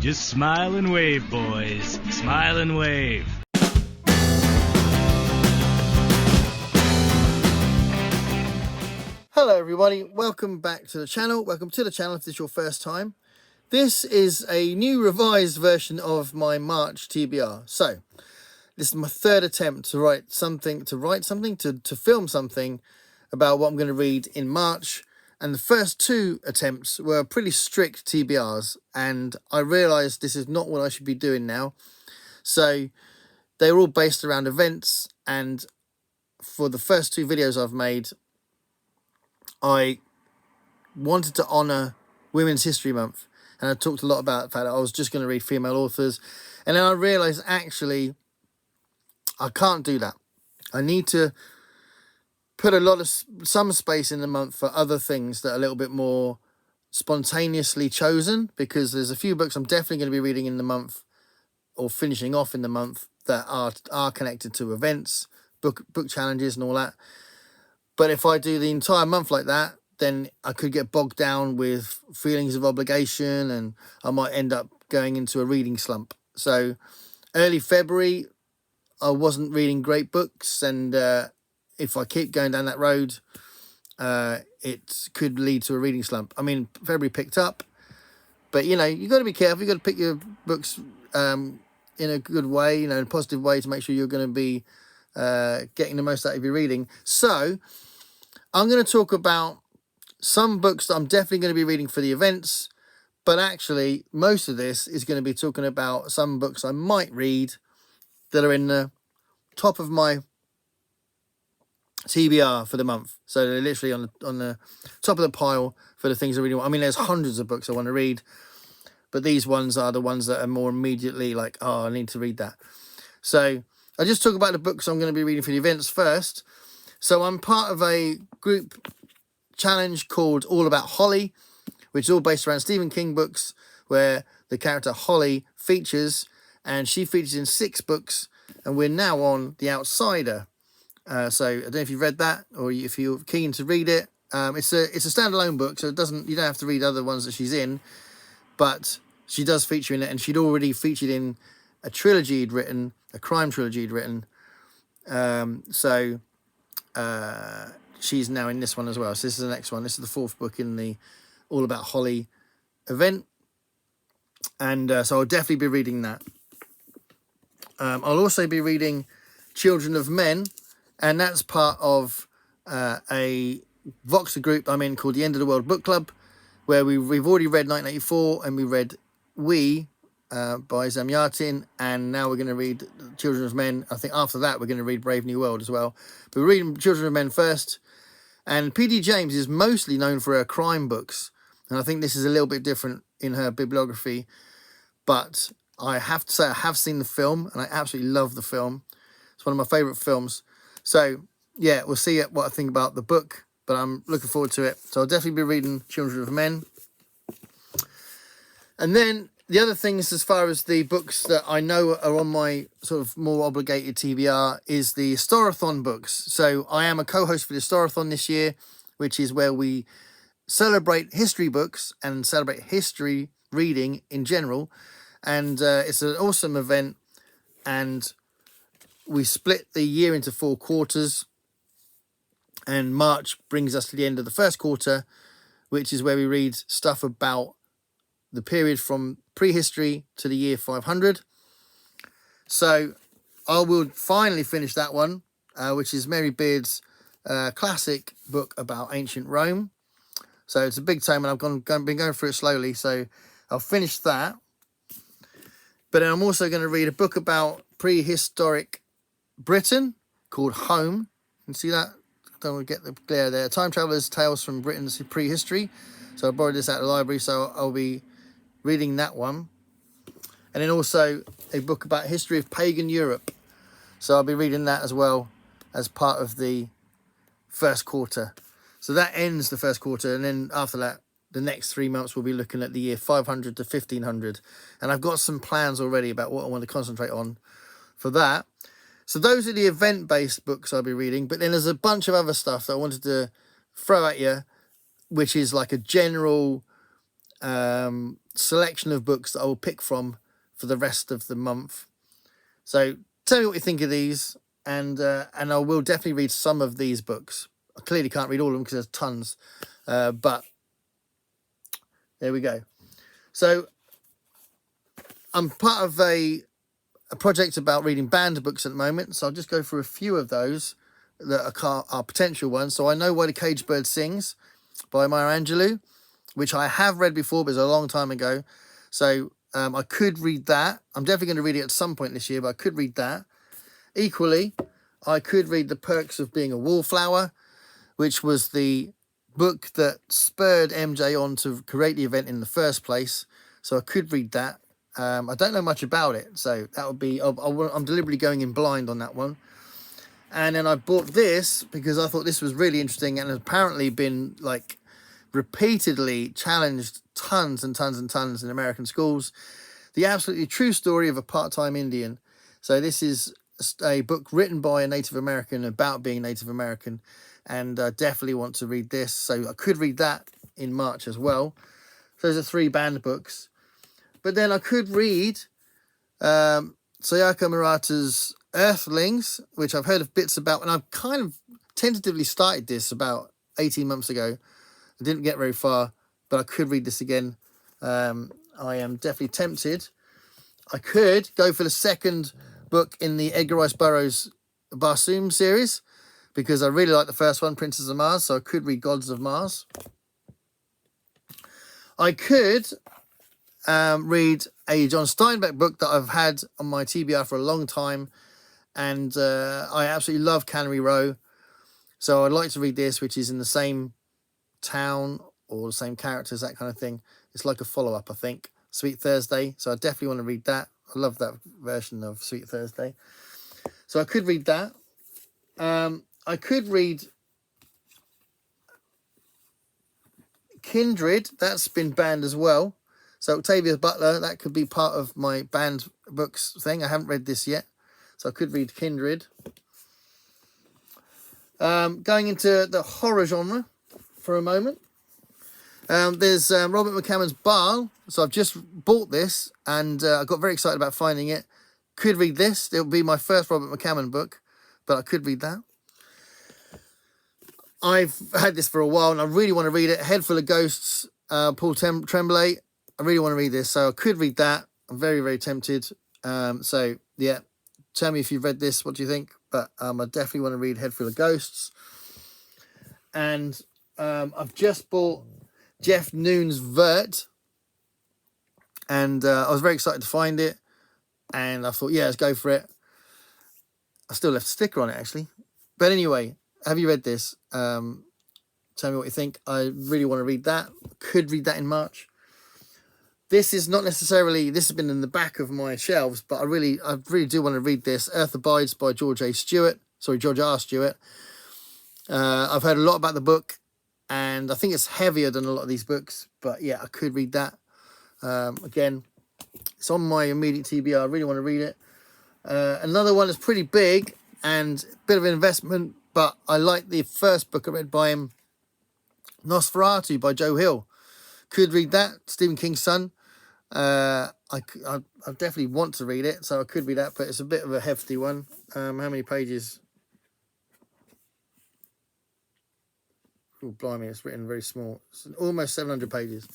Just smile and wave, boys. Smile and wave. Hello everybody, welcome back to the channel. Welcome to the channel if this is your first time. This is a new revised version of my March TBR. So, this is my third attempt to film something about what I'm going to read in March. And the first two attempts were pretty strict TBRs, and I realised this is not what I should be doing now. So they were all based around events, and for the first two videos I've made, I wanted to honour Women's History Month, and I talked a lot about the fact that I was just going to read female authors, and then I realised actually I can't do that. I need to put some space in the month for other things that are a little bit more spontaneously chosen, because there's a few books I'm definitely going to be reading in the month or finishing off in the month that are connected to events, book challenges and all that. But if I do the entire month like that, then I could get bogged down with feelings of obligation and I might end up going into a reading slump. So early February, I wasn't reading great books, and if I keep going down that road, it could lead to a reading slump. I mean, February picked up, but, you know, you've got to be careful. You've got to pick your books in a good way, in a positive way, to make sure you're going to be getting the most out of your reading. So I'm going to talk about some books that I'm definitely going to be reading for the events, but actually most of this is going to be talking about some books I might read that are in the top of my TBR for the month. So they're literally on the top of the pile for the things I really want. I mean, there's hundreds of books I want to read, but these ones are the ones that are more immediately like, oh, I need to read that. So I just talk about the books I'm going to be reading for the events first. So I'm part of a group challenge called All About Holly, which is all based around Stephen King books, where the character Holly features, and she features in 6 books, and we're now on The Outsider. So I don't know if you've read that, or if you're keen to read it. It's a standalone book, so you don't have to read other ones that she's in, but she does feature in it, and she'd already featured in a trilogy he'd written, a crime trilogy he'd written. She's now in this one as well. So this is the next one. This is the 4th book in the All About Holly event, and so I'll definitely be reading that. I'll also be reading Children of Men, and that's part of a Voxer group I'm in called the End of the World Book Club, where we've already read 1984, and we read by Zamyatin, and now we're going to read Children of Men. I think after that we're going to read Brave New World as well. But we're reading Children of Men first, and P.D. James is mostly known for her crime books, and I think this is a little bit different in her bibliography, but I have to say I have seen the film, and I absolutely love the film. It's one of my favourite films. So, yeah, we'll see what I think about the book, but I'm looking forward to it. So I'll definitely be reading Children of Men. And then the other things, as far as the books that I know are on my sort of more obligated TBR, is the Historathon books. So I am a co-host for the Historathon this year, which is where we celebrate history books and celebrate history reading in general. And it's an awesome event, and we split the year into 4 quarters, and March brings us to the end of the first quarter, which is where we read stuff about the period from prehistory to the year 500. So I will finally finish that one, which is Mary Beard's classic book about ancient Rome. So it's a big tome, and I've been going through it slowly, so I'll finish that. But then I'm also going to read a book about prehistoric Britain called Home. You can see that? Don't want to get the glare there. Time Traveller's Tales from Britain's Prehistory. So I borrowed this out of the library, so I'll be reading that one. And then also a book about history of pagan Europe. So I'll be reading that as well as part of the first quarter. So that ends the first quarter, and then after that, the next 3 months we'll be looking at the year 500 to 1500. And I've got some plans already about what I want to concentrate on for that. So those are the event-based books I'll be reading. But then there's a bunch of other stuff that I wanted to throw at you, which is like a general selection of books that I will pick from for the rest of the month. So tell me what you think of these, and I will definitely read some of these books. I clearly can't read all of them because there's tons, but there we go. So I'm part of a project about reading banned books at the moment, so I'll just go through a few of those that are potential ones. So I Know Why the Caged Bird Sings by Maya Angelou, which I have read before, but it's a long time ago. So I could read that. I'm definitely going to read it at some point this year, but I could read that. Equally, I could read The Perks of Being a Wallflower, which was the book that spurred MJ on to create the event in the first place. So I could read that. I don't know much about it, so that would be... I'm deliberately going in blind on that one. And then I bought this because I thought this was really interesting and has apparently been like repeatedly challenged tons and tons and tons in American schools. The Absolutely True Story of a Part-Time Indian. So this is a book written by a Native American about being Native American, and I definitely want to read this. So I could read that in March as well. So those are 3 banned books. But then I could read Sayaka Murata's Earthlings, which I've heard of bits about, and I've kind of tentatively started this about 18 months ago. I didn't get very far, but I could read this again. I am definitely tempted. I could go for the second book in the Edgar Rice Burroughs Barsoom series, because I really like the first one, Princess of Mars, so I could read Gods of Mars. I could read a John Steinbeck book that I've had on my TBR for a long time, and I absolutely love Cannery Row, so I'd like to read this, which is in the same town or the same characters, that kind of thing. It's like a follow-up, I think. Sweet Thursday, so I definitely want to read that. I love that version of Sweet Thursday, so I could read that. I could read Kindred. That's been banned as well. So Octavia Butler, that could be part of my banned books thing. I haven't read this yet, so I could read Kindred. Going into the horror genre for a moment. There's Robert McCammon's Baal. So I've just bought this, and I got very excited about finding it. Could read this. It'll be my first Robert McCammon book, but I could read that. I've had this for a while, and I really want to read it. Headful of Ghosts, Paul Tremblay. I really want to read this, so I could read that. I'm very, very tempted. So, yeah, tell me if you've read this. What do you think? But I definitely want to read Headful of Ghosts. And I've just bought Jeff Noon's Vert, and I was very excited to find it, and I thought, yeah, let's go for it. I still left a sticker on it, actually. But anyway, have you read this? Tell me what you think. I really want to read that. Could read that in March. This is not necessarily, this has been in the back of my shelves, but I really do want to read this. Earth Abides by George R. Stewart. I've heard a lot about the book, and I think it's heavier than a lot of these books, but yeah, I could read that. Again, it's on my immediate TBR. I really want to read it. Another one that's pretty big and a bit of an investment, but I like the first book I read by him, NOS Fatu by Joe Hill. Could read that, Stephen King's son. I definitely want to read it, so I could read that, but it's a bit of a hefty one. How many pages? Oh, blimey, it's written very small. It's almost 700 pages.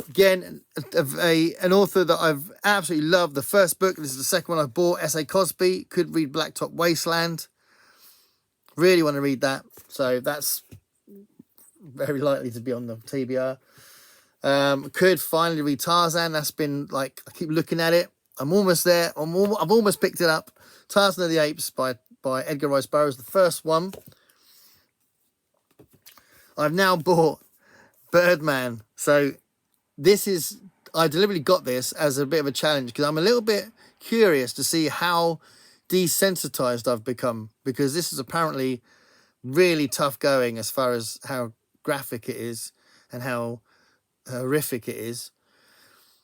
Again, an author that I've absolutely loved. The first book, this is the second one I bought, S.A. Cosby. Could read Blacktop Wasteland. Really want to read that. So that's very likely to be on the TBR. Could finally read Tarzan. That's been like, I keep looking at it. I'm almost there. I've almost picked it up. Tarzan of the Apes by Edgar Rice Burroughs, the first one. I've now bought Birdman. So this is, I deliberately got this as a bit of a challenge because I'm a little bit curious to see how desensitized I've become, because this is apparently really tough going as far as how graphic it is and how horrific it is.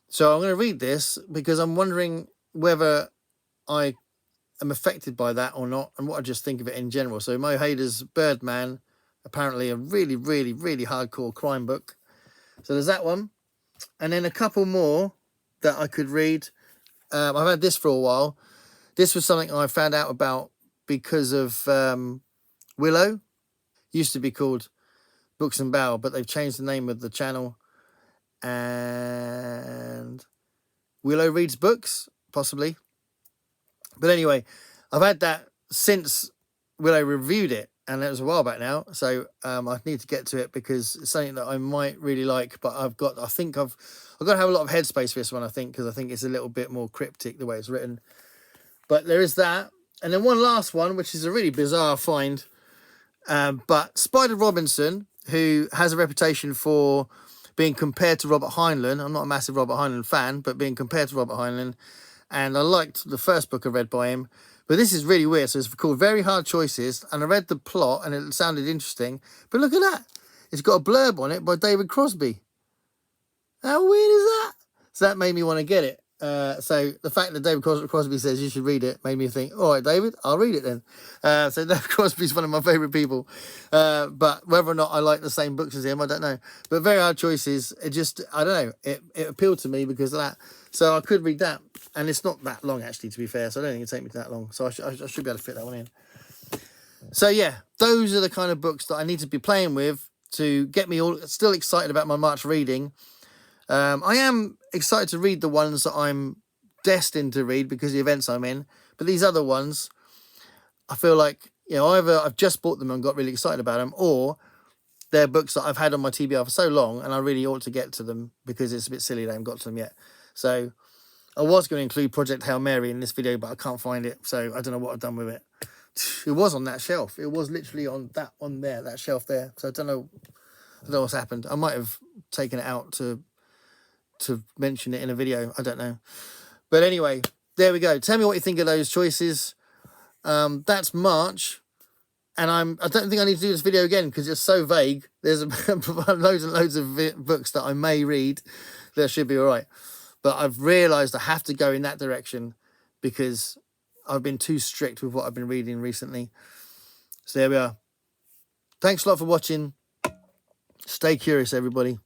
So I'm going to read this because I'm wondering whether I am affected by that or not, and what I just think of it in general. So Mo Hayder's Birdman, apparently a really, really, really hardcore crime book. So there's that one. And then a couple more that I could read. I've had this for a while. This was something I found out about because of Willow. Used to be called Books and Bow, but they've changed the name of the channel. And Willow reads books, possibly. But anyway, I've had that since Willow reviewed it, and that was a while back now. So I need to get to it because it's something that I might really like. But I've got to have a lot of headspace for this one, I think, because I think it's a little bit more cryptic the way it's written. But there is that. And then one last one, which is a really bizarre find. But Spider Robinson, who has a reputation for being compared to Robert Heinlein. I'm not a massive Robert Heinlein fan, but being compared to Robert Heinlein. And I liked the first book I read by him. But this is really weird. So it's called Very Hard Choices. And I read the plot and it sounded interesting. But look at that. It's got a blurb on it by David Crosby. How weird is that? So that made me want to get it. So the fact that David Crosby says you should read it made me think, all right, David, I'll read it then. So David Crosby's one of my favourite people. But whether or not I like the same books as him, I don't know. But Very Hard Choices, I don't know. It appealed to me because of that. So I could read that. And it's not that long, actually, to be fair. So I don't think it'll take me that long. So I should be able to fit that one in. So yeah, those are the kind of books that I need to be playing with to get me all still excited about my March reading. I am excited to read the ones that I'm destined to read because of the events I'm in. But these other ones, I feel like, either I've just bought them and got really excited about them, or they're books that I've had on my TBR for so long and I really ought to get to them because it's a bit silly that I haven't got to them yet. So I was going to include Project Hail Mary in this video, but I can't find it. So I don't know what I've done with it. It was on that shelf. It was literally on that shelf there. So I don't know what's happened. I might have taken it out to mention it in a video. I don't know. But anyway, there we go. Tell me what you think of those choices. That's March. And I don't think I need to do this video again because it's so vague. There's loads and loads of books that I may read. That should be all right. But I've realised I have to go in that direction because I've been too strict with what I've been reading recently. So there we are. Thanks a lot for watching. Stay curious, everybody.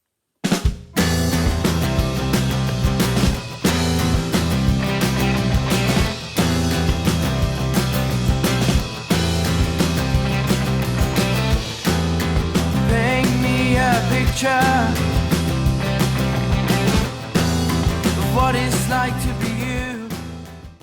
Paint me a picture